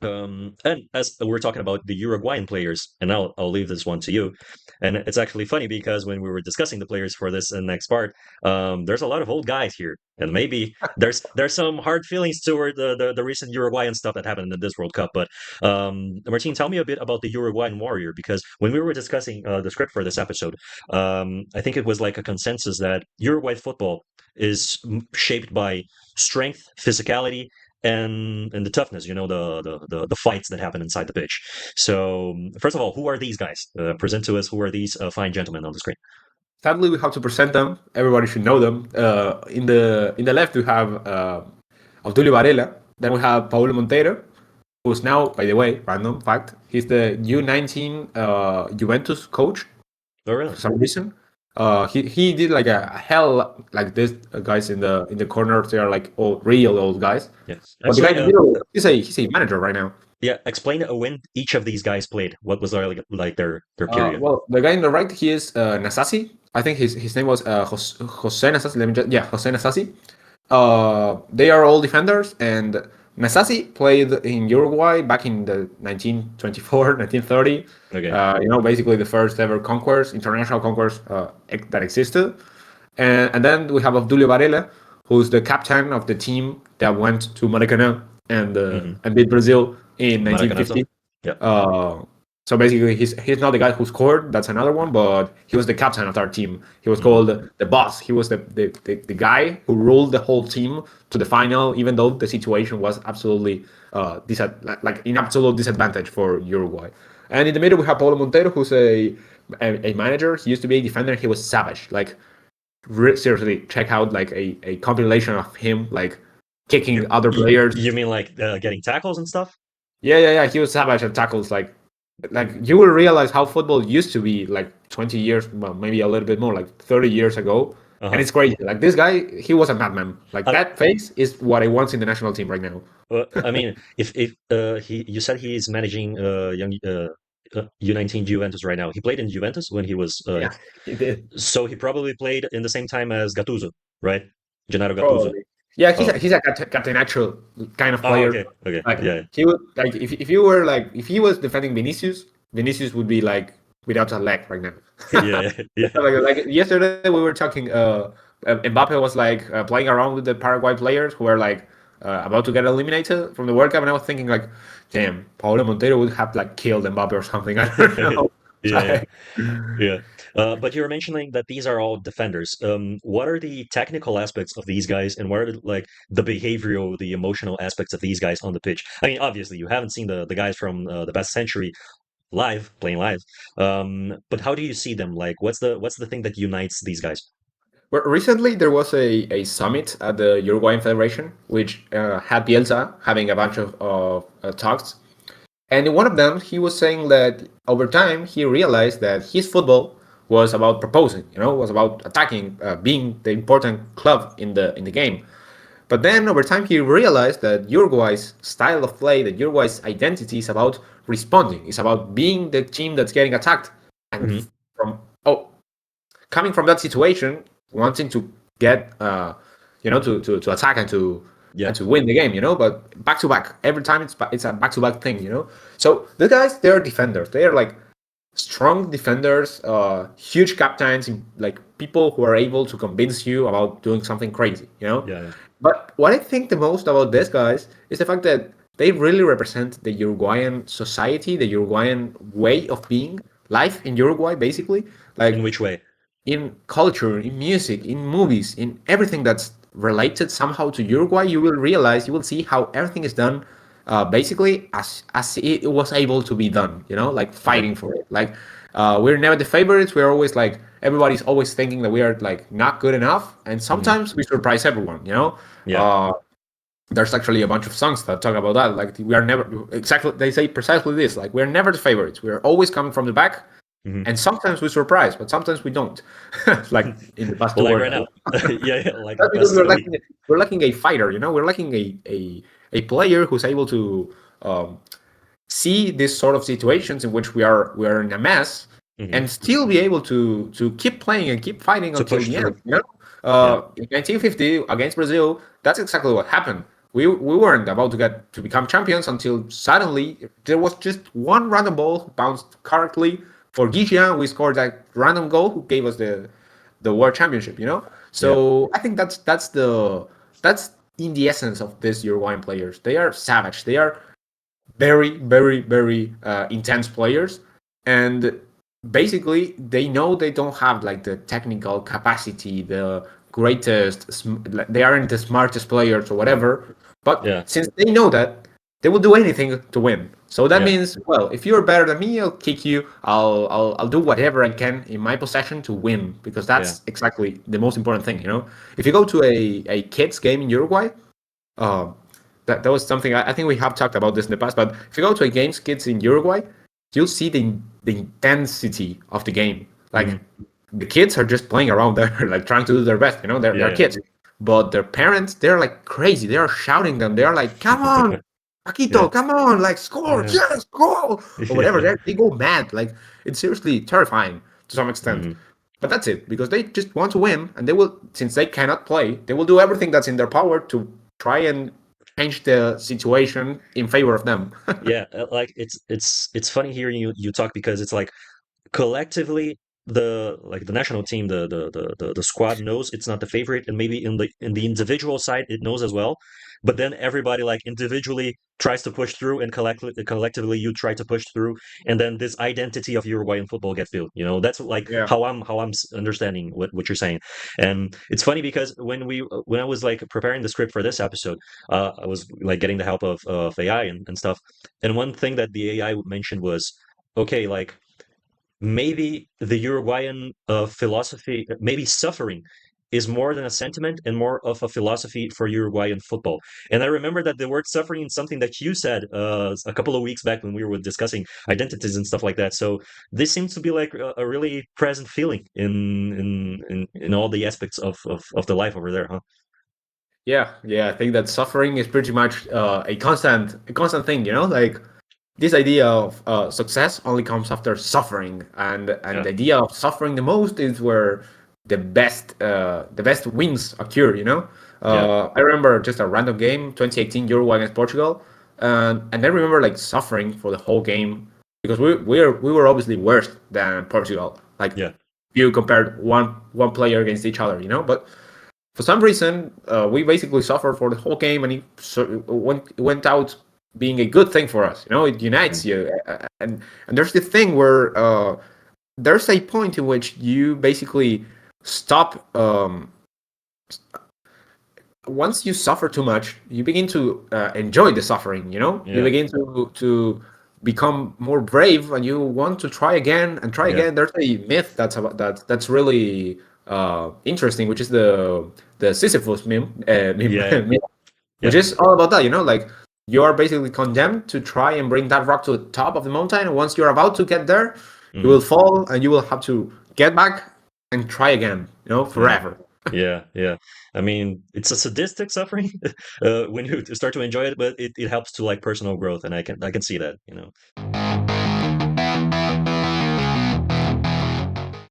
And as we're talking about the Uruguayan players, and I'll leave this one to you. And it's actually funny because when we were discussing the players for this next part, there's a lot of old guys here, and maybe there's some hard feelings toward the recent Uruguayan stuff that happened in this World Cup. But Martin, tell me a bit about the Uruguayan Warrior, because when we were discussing the script for this episode, I think it was like a consensus that Uruguay football is shaped by strength, physicality, and the toughness, the fights that happen inside the pitch. So first of all, who are these guys? Present to us, who are these fine gentlemen on the screen? Sadly, we have to present them. Everybody should know them. In the left, we have Obdulio Varela. Then we have Paulo Monteiro, who's now, by the way, random fact, he's the U19 Juventus coach. Oh, really? For some reason. He did like a hell like this guys in the corners. They are like real old guys. Yes. But the guy in the middle, he's a manager right now. Yeah, explain when each of these guys played. What was like their period? Well, the guy on the right, he is Nasasi. I think his name was Jose Nasasi. Jose Nasasi. They are all defenders, and Nasasi played in Uruguay back in the 1924, 1930. Okay. Basically the first ever conquest, international conquest that existed. And then we have Obdulio Varela, who's the captain of the team that went to Maracanã and beat Brazil in 1950. Yeah. So basically, he's not the guy who scored. That's another one, but he was the captain of our team. He was called the boss. He was the guy who ruled the whole team to the final, even though the situation was absolutely in absolute disadvantage for Uruguay. And in the middle, we have Paulo Monteiro, who's a manager. He used to be a defender. He was savage. Like, seriously, check out like a compilation of him like kicking other players. You mean like getting tackles and stuff? Yeah. He was savage at tackles. Like you will realize how football used to be like 20 years, well, maybe a little bit more, like 30 years ago. And it's crazy. Like this guy, he was a madman. Like that face is what I want in the national team right now. Well, I mean, if you said he's managing young U19 Juventus right now. He played in Juventus when he was. Yeah, he did. So he probably played in the same time as Gattuso, right? Gennaro Gattuso. Probably. Yeah, he's a catenaccio kind of player. Okay. Like, yeah. He would like if he was defending Vinicius would be like without a leg right now. yeah. Like yesterday we were talking. Mbappe was like playing around with the Paraguay players who were like about to get eliminated from the World Cup, and I was thinking like, damn, Paulo Monteiro would have like killed Mbappe or something. I don't know. yeah. But you were mentioning that these are all defenders. What are the technical aspects of these guys, and what are the behavioral, the emotional aspects of these guys on the pitch? I mean, obviously, you haven't seen the guys from the best century playing live. But how do you see them? Like, what's the thing that unites these guys? Well, recently there was a summit at the Uruguayan Federation, which had Bielsa having a bunch of talks. And in one of them, he was saying that over time, he realized that his football was about proposing, was about attacking, being the important club in the game. But then over time, he realized that Uruguay's style of play, that Uruguay's identity is about responding. It's about being the team that's getting attacked. And coming from that situation, wanting to get, to attack and to win the game, but back to back. Every time it's a back to back thing, So the guys, they're defenders. They are like strong defenders, huge captains, like people who are able to convince you about doing something crazy, Yeah. But what I think the most about these guys is the fact that they really represent the Uruguayan society, the Uruguayan way of being, life in Uruguay, basically. Like in which way? In culture, in music, in movies, in everything that's related somehow to Uruguay, you will see how everything is done basically as it was able to be done, like fighting for it. Like we're never the favorites. We're always like, everybody's always thinking that we are like not good enough, and sometimes we surprise everyone, There's actually a bunch of songs that talk about that. Like we are never exactly, they say precisely this, like we're never the favorites. We're always coming from the back. And sometimes we surprise, but sometimes we don't. Like in the past, like right now, like because we're lacking a fighter. We're lacking a player who's able to see these sort of situations in which we're in a mess and still be able to keep playing and keep fighting until the end. In 1950 against Brazil, that's exactly what happened. we weren't about to get to become champions until suddenly there was just one random ball bounced correctly for Gigia. We scored that random goal who gave us the world championship. Yeah, So I think that's in the essence of these Uruguayan players. They are savage. They are very, very, very intense players, and basically they know they don't have like the technical capacity, the greatest. They aren't the smartest players or whatever. But yeah, since they know that, they will do anything to win. So that yeah, means, well, if you're better than me, I'll kick you. I'll do whatever I can in my possession to win because yeah, that's exactly the most important thing. If you go to a kids game in Uruguay, uh, that was something I think we have talked about this in the past. But if you go to a games kids in Uruguay, you'll see the intensity of the game. Like mhm, the kids are just playing around there, like trying to do their best. They're yeah, kids, but their parents, they're like crazy. They are shouting them. They're like, "Come on, yeah, Paquito, come on, like score, yeah, yes, goal or whatever." yeah, They go mad. Like it's seriously terrifying to some extent. mhm. But that's it because they just want to win, and they will, since they cannot play, they will do everything that's in their power to try and change the situation in favor of them. Yeah. Like it's funny hearing you talk because it's like collectively the national team the squad knows it's not the favorite, and maybe in the individual side it knows as well, but then everybody like individually tries to push through, and collectively you try to push through, and then this identity of Uruguayan football gets built. That's like Yeah. how I'm understanding what you're saying. And it's funny because when I was like preparing the script for this episode, I was like getting the help of AI and stuff, and one thing that the AI mentioned was, okay, like maybe the Uruguayan philosophy, maybe suffering is more than a sentiment and more of a philosophy for Uruguayan football. And I remember that the word suffering is something that you said a couple of weeks back when we were discussing identities and stuff like that. So this seems to be like a really present feeling in all the aspects of the life over there, huh? Yeah. I think that suffering is pretty much a constant thing. Like this idea of success only comes after suffering, and Yeah, the idea of suffering the most is where the best wins occur. yeah, I remember just a random game, 2018 Uruguay against Portugal, and I remember like suffering for the whole game because we were obviously worse than Portugal. Like yeah. you compared one player against each other, but for some reason, we basically suffered for the whole game, and it went out being a good thing for us. It unites Mm. you, and there's the thing where there's a point in which you basically stop. Once you suffer too much, you begin to enjoy the suffering. You Yeah, begin to become more brave, and you want to try again and try yeah, again. There's a myth that's really interesting, which is the Sisyphus yeah, myth, which yeah. is all about that. Like you are basically condemned to try and bring that rock to the top of the mountain, and once you're about to get there, you will Mhm. fall, and you will have to get back and try again. Yeah. Forever. Yeah, yeah. I mean, it's a sadistic suffering when you start to enjoy it, but it helps to like personal growth, and I can see that.